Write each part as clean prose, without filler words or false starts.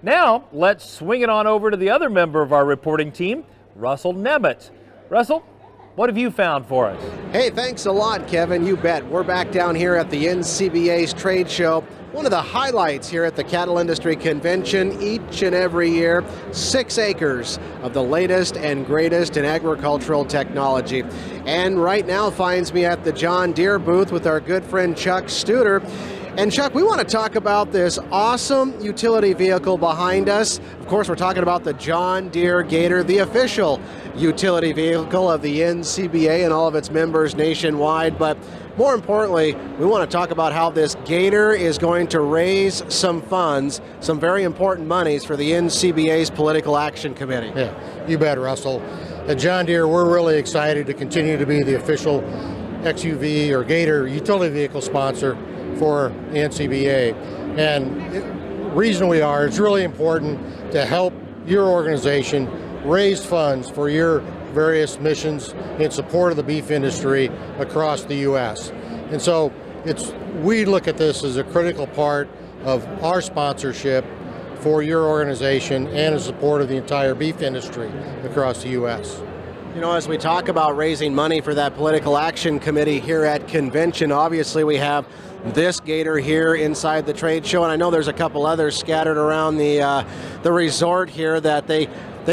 Now, let's swing it on over to the other member of our reporting team, Russell Nemitz. Russell, what have you found for us? Hey, thanks a lot, Kevin. You bet. We're back down here at the NCBA's trade show. One of the highlights here at the Cattle Industry Convention each and every year, 6 acres of the latest and greatest in agricultural technology. And right now finds me at the John Deere booth with our good friend Chuck Studer. And Chuck, we want to talk about this awesome utility vehicle behind us. Of course, we're talking about the John Deere Gator, the official utility vehicle of the NCBA and all of its members nationwide. But more importantly, we want to talk about how this Gator is going to raise some funds, some very important monies for the NCBA's Political Action Committee. Yeah, you bet, Russell. At John Deere, we're really excited to continue to be the official XUV or Gator utility vehicle sponsor for the NCBA. And the reason we are, it's really important to help your organization raise funds for your various missions in support of the beef industry across the U.S. And so we look at this as a critical part of our sponsorship for your organization and in support of the entire beef industry across the U.S. You know, as we talk about raising money for that Political Action Committee here at Convention, obviously we have this Gator here inside the trade show, and I know there's a couple others scattered around the resort here that they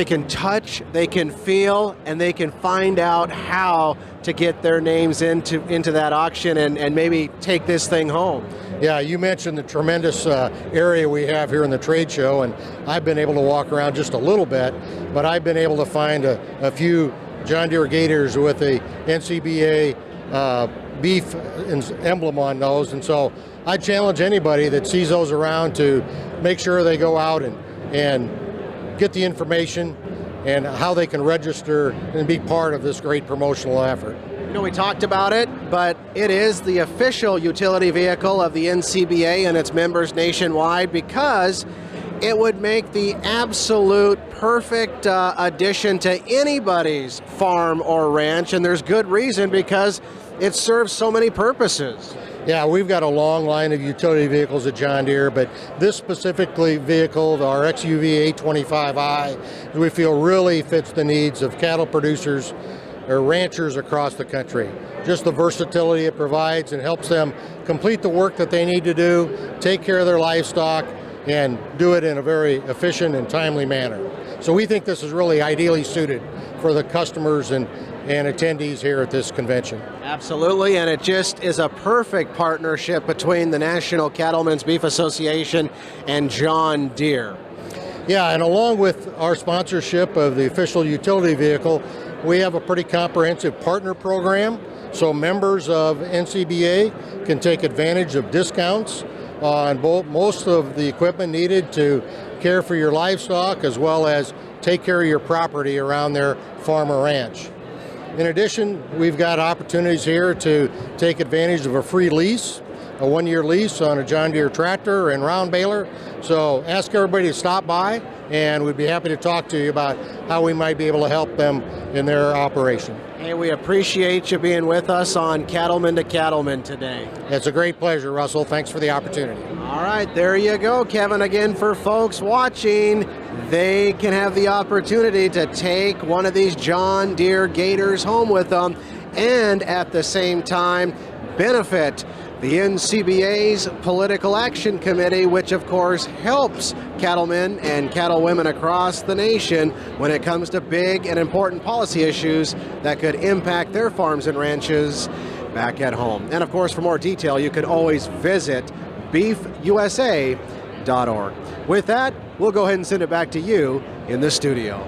can touch, they can feel, and they can find out how to get their names into that auction and maybe take this thing home. Yeah, you mentioned the tremendous area we have here in the trade show, and I've been able to walk around just a little bit, but I've been able to find a few John Deere Gators with a NCBA beef emblem on those, and so I challenge anybody that sees those around to make sure they go out and get the information and how they can register and be part of this great promotional effort. You know, we talked about it, but it is the official utility vehicle of the NCBA and its members nationwide because it would make the absolute perfect addition to anybody's farm or ranch, and there's good reason because it serves so many purposes. Yeah, we've got a long line of utility vehicles at John Deere, but this specifically vehicle, our XUV 825i, we feel really fits the needs of cattle producers or ranchers across the country. Just the versatility it provides and helps them complete the work that they need to do, take care of their livestock, and do it in a very efficient and timely manner. So we think this is really ideally suited for the customers and attendees here at this convention. Absolutely, and it just is a perfect partnership between the National Cattlemen's Beef Association and John Deere. Yeah, and along with our sponsorship of the official utility vehicle, we have a pretty comprehensive partner program. So members of NCBA can take advantage of discounts on most of the equipment needed to care for your livestock as well as take care of your property around their farm or ranch. In addition, we've got opportunities here to take advantage of a free lease, a 1-year lease on a John Deere tractor and round baler. So ask everybody to stop by, and we'd be happy to talk to you about how we might be able to help them in their operation. Hey, we appreciate you being with us on Cattlemen to Cattlemen today. It's a great pleasure, Russell. Thanks for the opportunity. All right, there you go, Kevin. Again, for folks watching, they can have the opportunity to take one of these John Deere Gators home with them and at the same time benefit the NCBA's Political Action Committee, which of course helps cattlemen and cattlewomen across the nation when it comes to big and important policy issues that could impact their farms and ranches back at home. And of course, for more detail, you can always visit beefusa.org. With that, we'll go ahead and send it back to you in the studio.